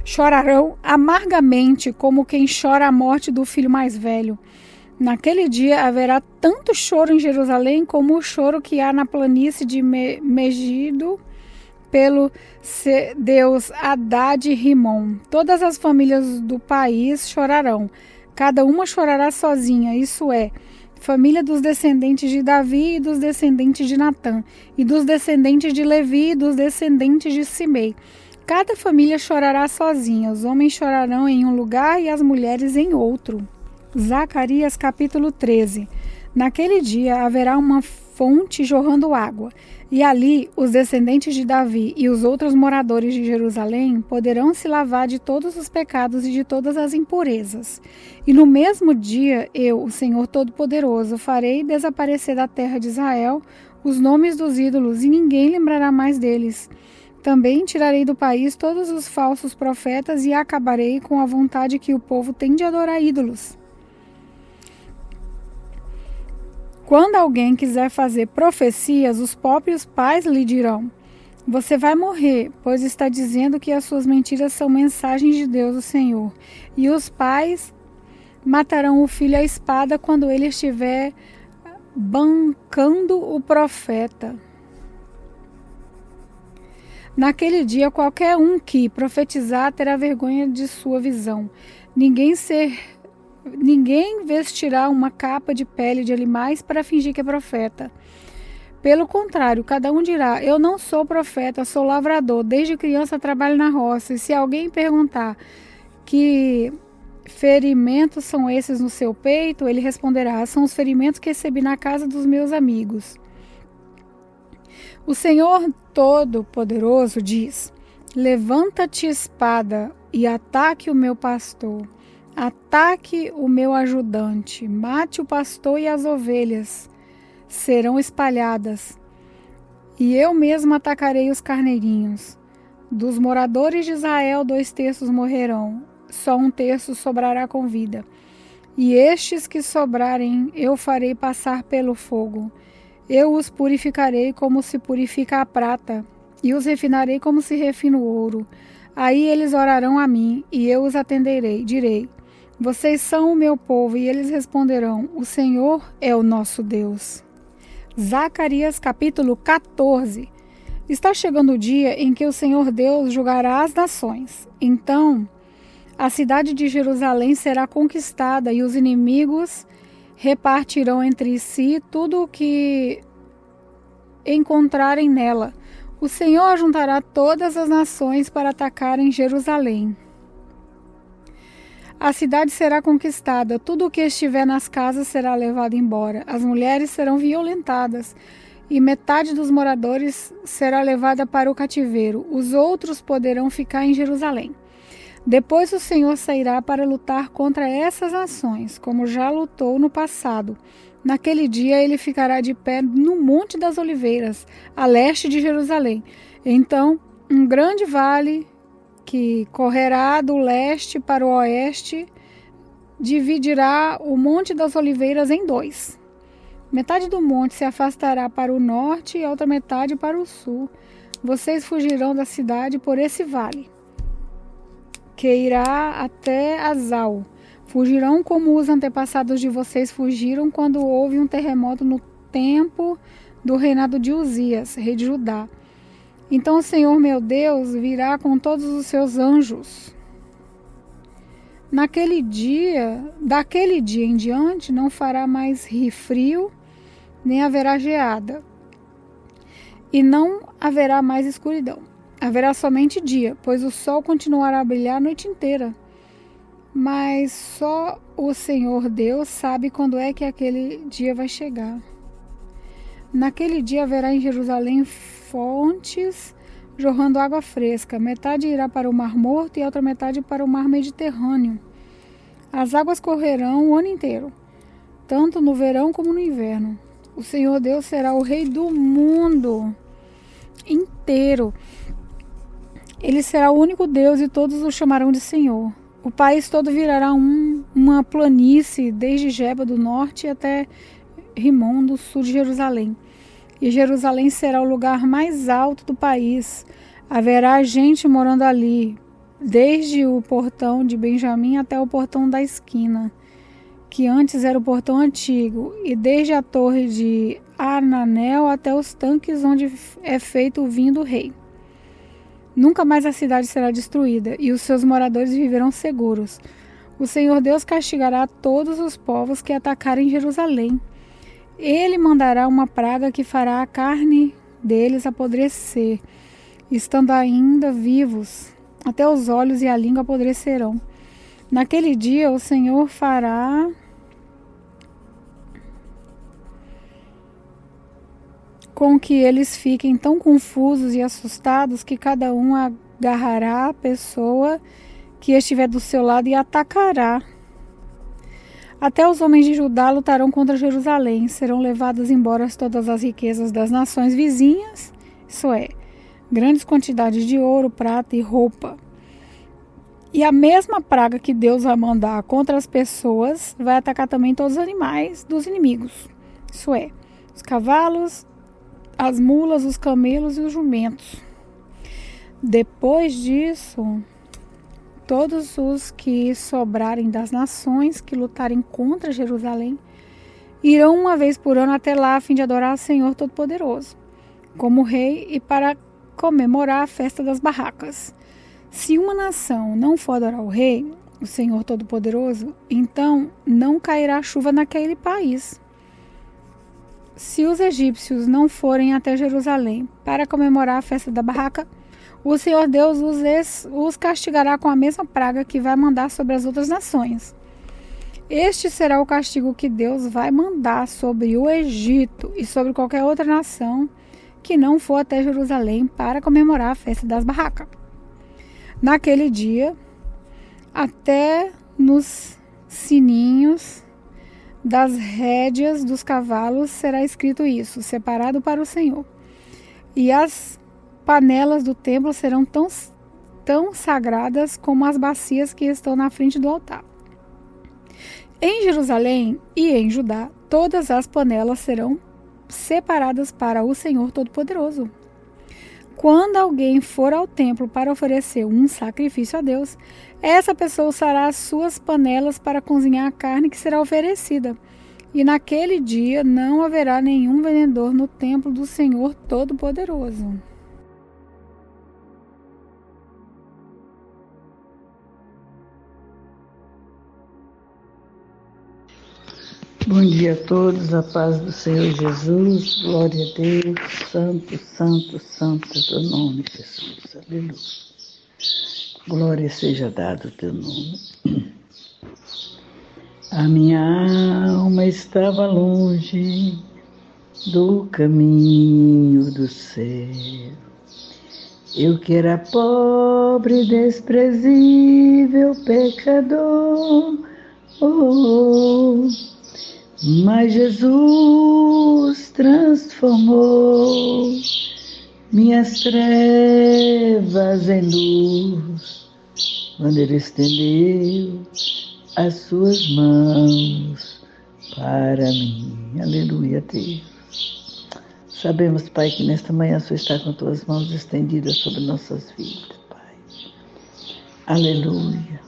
Chorarão amargamente como quem chora a morte do filho mais velho. Naquele dia haverá tanto choro em Jerusalém como o choro que há na planície de Megido pelo deus Hadad Rimon. Todas as famílias do país chorarão. Cada uma chorará sozinha, isso é, família dos descendentes de Davi e dos descendentes de Natã, e dos descendentes de Levi e dos descendentes de Simei. Cada família chorará sozinha, os homens chorarão em um lugar e as mulheres em outro. Zacarias capítulo 13. Naquele dia haverá uma fonte jorrando água, e ali os descendentes de Davi e os outros moradores de Jerusalém poderão se lavar de todos os pecados e de todas as impurezas. E no mesmo dia eu, o Senhor Todo-Poderoso, farei desaparecer da terra de Israel os nomes dos ídolos, e ninguém lembrará mais deles. Também tirarei do país todos os falsos profetas e acabarei com a vontade que o povo tem de adorar ídolos. Quando alguém quiser fazer profecias, os próprios pais lhe dirão: você vai morrer, pois está dizendo que as suas mentiras são mensagens de Deus, o Senhor. E os pais matarão o filho à espada quando ele estiver bancando o profeta. Naquele dia, qualquer um que profetizar terá vergonha de sua visão. Ninguém vestirá uma capa de pele de animais para fingir que é profeta. Pelo contrário, cada um dirá: eu não sou profeta, sou lavrador, desde criança trabalho na roça. E se alguém perguntar: que ferimentos são esses no seu peito? Ele responderá: são os ferimentos que recebi na casa dos meus amigos. O Senhor Todo-Poderoso diz: levanta-te, espada, e ataque o meu pastor. Ataque o meu ajudante, mate o pastor e as ovelhas serão espalhadas. E eu mesmo atacarei os carneirinhos. Dos moradores de Israel, 2/3 morrerão, só 1/3 sobrará com vida. E estes que sobrarem eu farei passar pelo fogo. Eu os purificarei como se purifica a prata, e os refinarei como se refina o ouro. Aí eles orarão a mim, e eu os atenderei. Direi: vocês são o meu povo, e eles responderão: o Senhor é o nosso Deus. Zacarias capítulo 14. Está chegando o dia em que o Senhor Deus julgará as nações. Então, a cidade de Jerusalém será conquistada e os inimigos repartirão entre si tudo o que encontrarem nela. O Senhor juntará todas as nações para atacarem Jerusalém. A cidade será conquistada, tudo o que estiver nas casas será levado embora. As mulheres serão violentadas e metade dos moradores será levada para o cativeiro. Os outros poderão ficar em Jerusalém. Depois o Senhor sairá para lutar contra essas nações, como já lutou no passado. Naquele dia ele ficará de pé no Monte das Oliveiras, a leste de Jerusalém. Então, um grande vale que correrá do leste para o oeste dividirá o Monte das Oliveiras em dois. Metade do monte se afastará para o norte e a outra metade para o sul. Vocês fugirão da cidade por esse vale, que irá até Azal. Fugirão como os antepassados de vocês fugiram quando houve um terremoto no tempo do reinado de Uzias, rei de Judá. Então o Senhor meu Deus virá com todos os seus anjos. Daquele dia em diante, não fará mais frio, nem haverá geada, e não haverá mais escuridão. Haverá somente dia, pois o sol continuará a brilhar a noite inteira. Mas só o Senhor Deus sabe quando é que aquele dia vai chegar. Naquele dia haverá em Jerusalém fontes jorrando água fresca. Metade irá para o Mar Morto e a outra metade para o Mar Mediterrâneo. As águas correrão o ano inteiro, tanto no verão como no inverno. O Senhor Deus será o Rei do mundo inteiro. Ele será o único Deus e todos o chamarão de Senhor. O país todo virará uma planície, desde Geba do norte até Rimon do sul de Jerusalém. E Jerusalém será o lugar mais alto do país. Haverá gente morando ali, desde o portão de Benjamim até o portão da esquina, que antes era o portão antigo, e desde a torre de Ananel até os tanques onde é feito o vinho do rei. Nunca mais a cidade será destruída, e os seus moradores viverão seguros. O Senhor Deus castigará todos os povos que atacarem Jerusalém. Ele mandará uma praga que fará a carne deles apodrecer, estando ainda vivos. Até os olhos e a língua apodrecerão. Naquele dia o Senhor fará com que eles fiquem tão confusos e assustados que cada um agarrará a pessoa que estiver do seu lado e atacará. Até os homens de Judá lutarão contra Jerusalém. Serão levadas embora todas as riquezas das nações vizinhas, isso é, grandes quantidades de ouro, prata e roupa. E a mesma praga que Deus vai mandar contra as pessoas vai atacar também todos os animais dos inimigos. Isso é, os cavalos, as mulas, os camelos e os jumentos. Depois disso, todos os que sobrarem das nações que lutarem contra Jerusalém irão uma vez por ano até lá a fim de adorar o Senhor Todo-Poderoso como rei e para comemorar a festa das barracas. Se uma nação não for adorar o rei, o Senhor Todo-Poderoso, então não cairá chuva naquele país. Se os egípcios não forem até Jerusalém para comemorar a festa da barraca, o Senhor Deus os castigará com a mesma praga que vai mandar sobre as outras nações. Este será o castigo que Deus vai mandar sobre o Egito e sobre qualquer outra nação que não for até Jerusalém para comemorar a festa das barracas. Naquele dia, até nos sininhos das rédeas dos cavalos será escrito isso, separado para o Senhor. E as panelas do templo serão tão sagradas como as bacias que estão na frente do altar. Em Jerusalém e em Judá, todas as panelas serão separadas para o Senhor Todo-Poderoso. Quando alguém for ao templo para oferecer um sacrifício a Deus, essa pessoa usará as suas panelas para cozinhar a carne que será oferecida. E naquele dia não haverá nenhum vendedor no templo do Senhor Todo-Poderoso. Bom dia a todos, a paz do Senhor Jesus, glória a Deus, santo, santo, santo é teu nome, Jesus, aleluia. Glória seja dado o teu nome. A minha alma estava longe do caminho do céu. Eu que era pobre, desprezível, pecador, mas Jesus transformou minhas trevas em luz, quando Ele estendeu as suas mãos para mim. Aleluia, Deus. Sabemos, Pai, que nesta manhã o Senhor está com tuas mãos estendidas sobre nossas vidas, Pai. Aleluia.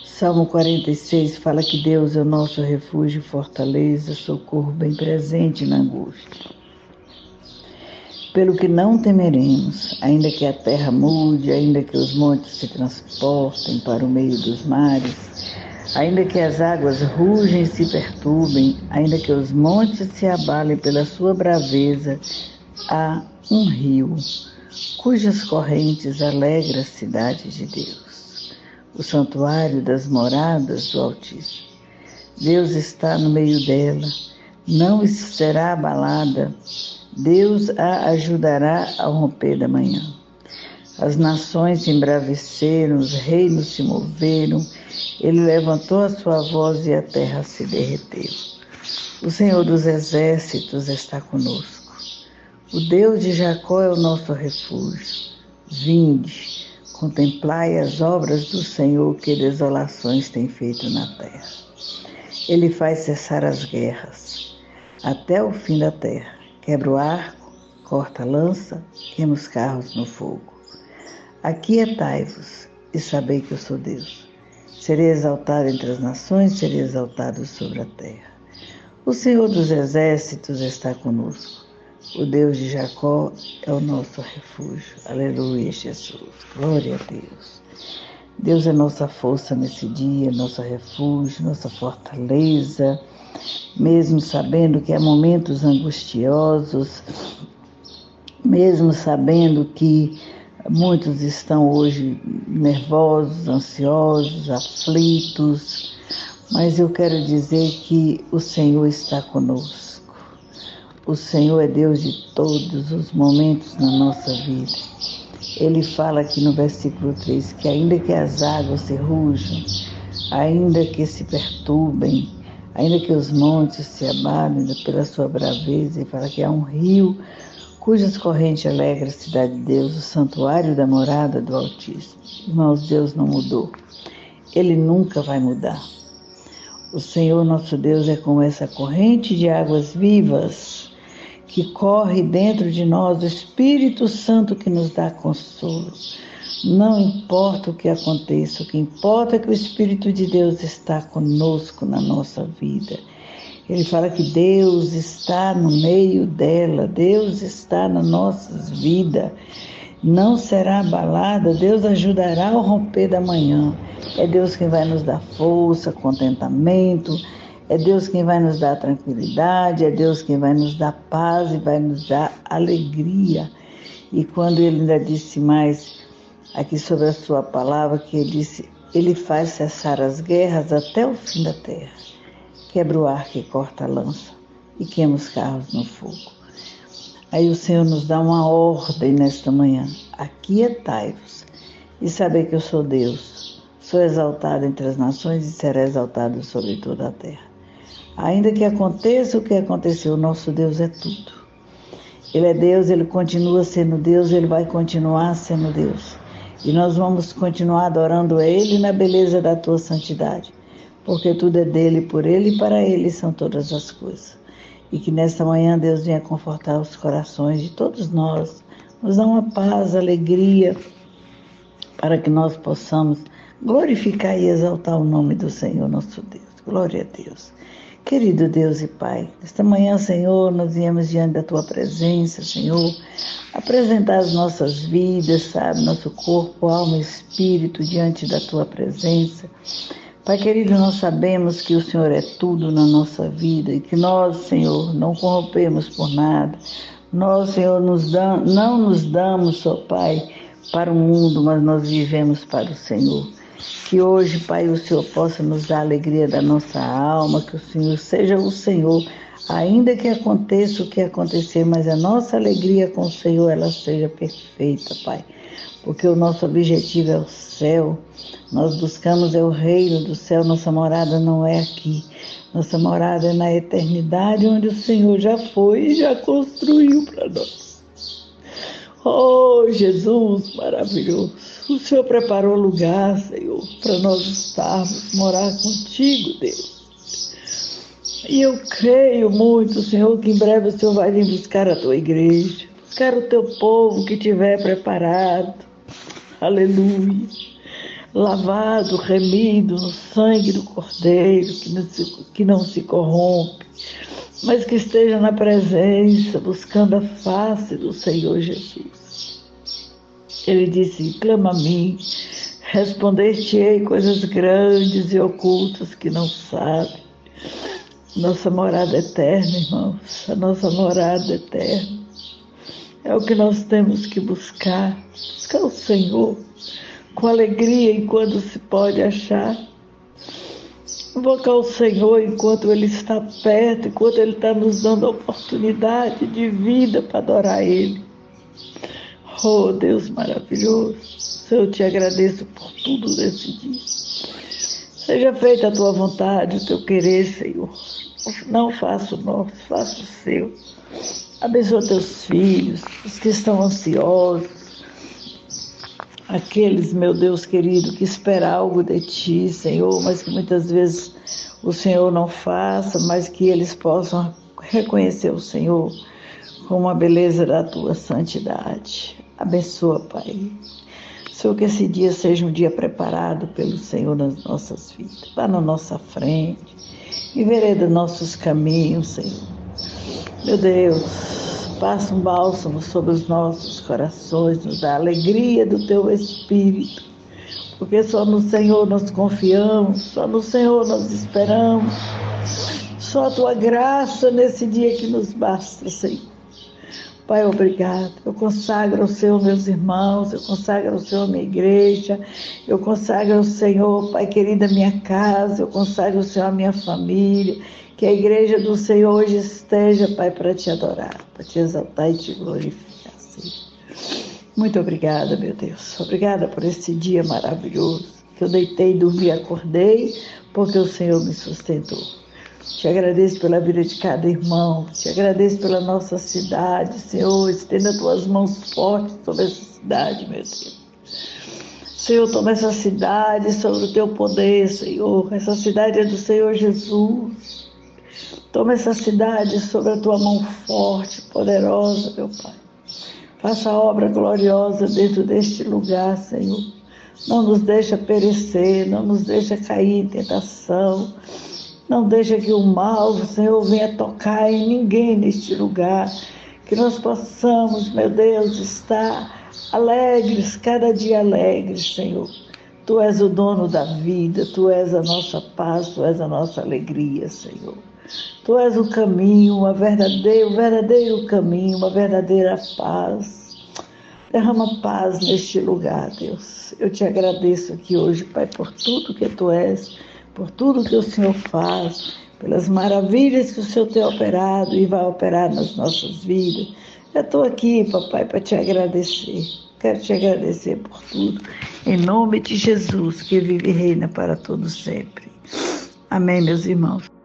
Salmo 46 fala que Deus é o nosso refúgio, fortaleza, socorro bem presente na angústia. Pelo que não temeremos, ainda que a terra mude, ainda que os montes se transportem para o meio dos mares, ainda que as águas rugem e se perturbem, ainda que os montes se abalem pela sua braveza, há um rio, cujas correntes alegram a cidade de Deus, o santuário das moradas do Altíssimo. Deus está no meio dela, não será abalada. Deus a ajudará ao romper da manhã. As nações se embraveceram, os reinos se moveram, Ele levantou a sua voz e a terra se derreteu. O Senhor dos exércitos está conosco. O Deus de Jacó é o nosso refúgio. Vinde, contemplai as obras do Senhor, que desolações tem feito na terra. Ele faz cessar as guerras até o fim da terra. Quebra o arco, corta a lança, queima os carros no fogo. Aquietai-vos e sabei que eu sou Deus. Serei exaltado entre as nações, serei exaltado sobre a terra. O Senhor dos exércitos está conosco. O Deus de Jacó é o nosso refúgio. Aleluia, Jesus. Glória a Deus. Deus é nossa força nesse dia, nosso refúgio, nossa fortaleza. Mesmo sabendo que há momentos angustiosos, mesmo sabendo que muitos estão hoje nervosos, ansiosos, aflitos, mas eu quero dizer que o Senhor está conosco. O Senhor é Deus de todos os momentos na nossa vida. Ele fala aqui no versículo 3 que ainda que as águas se rujam, ainda que se perturbem, ainda que os montes se abalem pela sua braveza, ele fala que há um rio cujas correntes alegram a cidade de Deus, o santuário da morada do Altíssimo. Irmãos, Deus não mudou. Ele nunca vai mudar. O Senhor nosso Deus é como essa corrente de águas vivas que corre dentro de nós, o Espírito Santo que nos dá consolo. Não importa o que aconteça, o que importa é que o Espírito de Deus está conosco na nossa vida. Ele fala que Deus está no meio dela, Deus está nas nossas vidas. Não será abalada, Deus ajudará ao romper da manhã. É Deus quem vai nos dar força, contentamento, é Deus quem vai nos dar tranquilidade, é Deus quem vai nos dar paz e vai nos dar alegria. E quando ele ainda disse mais aqui sobre a sua palavra, que ele disse, ele faz cessar as guerras até o fim da terra. Quebra o arco e corta a lança e queima os carros no fogo. Aí o Senhor nos dá uma ordem nesta manhã. Aquietai-vos e saber que eu sou Deus. Sou exaltado entre as nações e será exaltado sobre toda a terra. Ainda que aconteça o que aconteceu, nosso Deus é tudo. Ele é Deus, Ele continua sendo Deus, Ele vai continuar sendo Deus. E nós vamos continuar adorando a Ele na beleza da tua santidade. Porque tudo é dele, por ele e para ele são todas as coisas. E que nesta manhã Deus venha confortar os corações de todos nós, nos dar uma paz, alegria, para que nós possamos glorificar e exaltar o nome do Senhor nosso Deus. Glória a Deus. Querido Deus e Pai, nesta manhã, Senhor, nós viemos diante da Tua presença, Senhor, apresentar as nossas vidas, sabe, nosso corpo, alma e espírito diante da Tua presença, Pai querido, nós sabemos que o Senhor é tudo na nossa vida e que nós, Senhor, não corrompemos por nada. Nós, Senhor, não nos damos, ó Pai, para o mundo, mas nós vivemos para o Senhor. Que hoje, Pai, o Senhor possa nos dar a alegria da nossa alma, que o Senhor seja o Senhor, ainda que aconteça o que acontecer, mas a nossa alegria com o Senhor, ela seja perfeita, Pai. Porque o nosso objetivo é o céu, nós buscamos é o reino do céu, nossa morada não é aqui. Nossa morada é na eternidade, onde o Senhor já foi e já construiu para nós. Oh, Jesus maravilhoso! O Senhor preparou lugar, Senhor, para nós estarmos, morar contigo, Deus. E eu creio muito, Senhor, que em breve o Senhor vai vir buscar a tua igreja, buscar o teu povo que estiver preparado. Aleluia. Lavado, remido no sangue do Cordeiro, que não se corrompe, mas que esteja na presença, buscando a face do Senhor Jesus. Ele disse: clama a mim, responder-te-ei coisas grandes e ocultas que não sabe. Nossa morada eterna, irmãos, a nossa morada eterna é o que nós temos que buscar o Senhor com alegria enquanto se pode achar. Invocar o Senhor enquanto Ele está perto, enquanto Ele está nos dando a oportunidade de vida para adorar Ele. Oh, Deus maravilhoso, Senhor, eu te agradeço por tudo nesse dia. Seja feita a tua vontade, o teu querer, Senhor. Não faça o nosso, faça o seu. Abençoa teus filhos, os que estão ansiosos, aqueles, meu Deus querido, que esperam algo de ti, Senhor, mas que muitas vezes o Senhor não faça, mas que eles possam reconhecer o Senhor como a beleza da tua santidade. Abençoa, Pai. Senhor, que esse dia seja um dia preparado pelo Senhor nas nossas vidas. Vá na nossa frente, envereda nossos caminhos, Senhor. Meu Deus, passa um bálsamo sobre os nossos corações, nos dá a alegria do teu Espírito, porque só no Senhor nós confiamos, só no Senhor nós esperamos, só a tua graça nesse dia que nos basta, Senhor. Pai, obrigado. Eu consagro ao Senhor meus irmãos, eu consagro ao Senhor minha igreja, eu consagro ao Senhor, Pai querido, a minha casa, eu consagro ao Senhor a minha família, que a igreja do Senhor hoje esteja, Pai, para te adorar, para te exaltar e te glorificar, Senhor. Muito obrigada, meu Deus. Obrigada por esse dia maravilhoso, que eu deitei, dormi e acordei, porque o Senhor me sustentou. Te agradeço pela vida de cada irmão, te agradeço pela nossa cidade, Senhor, estenda tuas mãos fortes sobre essa cidade, meu Deus. Senhor, toma essa cidade sobre o teu poder, Senhor, essa cidade é do Senhor Jesus. Toma essa cidade sobre a tua mão forte, poderosa, meu Pai. Faça a obra gloriosa dentro deste lugar, Senhor. Não nos deixa perecer, não nos deixa cair em tentação. Não deixa que o mal, Senhor, venha tocar em ninguém neste lugar. Que nós possamos, meu Deus, estar alegres, cada dia alegres, Senhor. Tu és o dono da vida, Tu és a nossa paz, Tu és a nossa alegria, Senhor. Tu és o caminho, o verdadeiro caminho, uma verdadeira paz. Derrama paz neste lugar, Deus. Eu te agradeço aqui hoje, Pai, por tudo que Tu és, por tudo que o Senhor faz, pelas maravilhas que o Senhor tem operado e vai operar nas nossas vidas. Eu estou aqui, papai, para te agradecer. Quero te agradecer por tudo. Em nome de Jesus, que vive e reina para todos sempre. Amém, meus irmãos.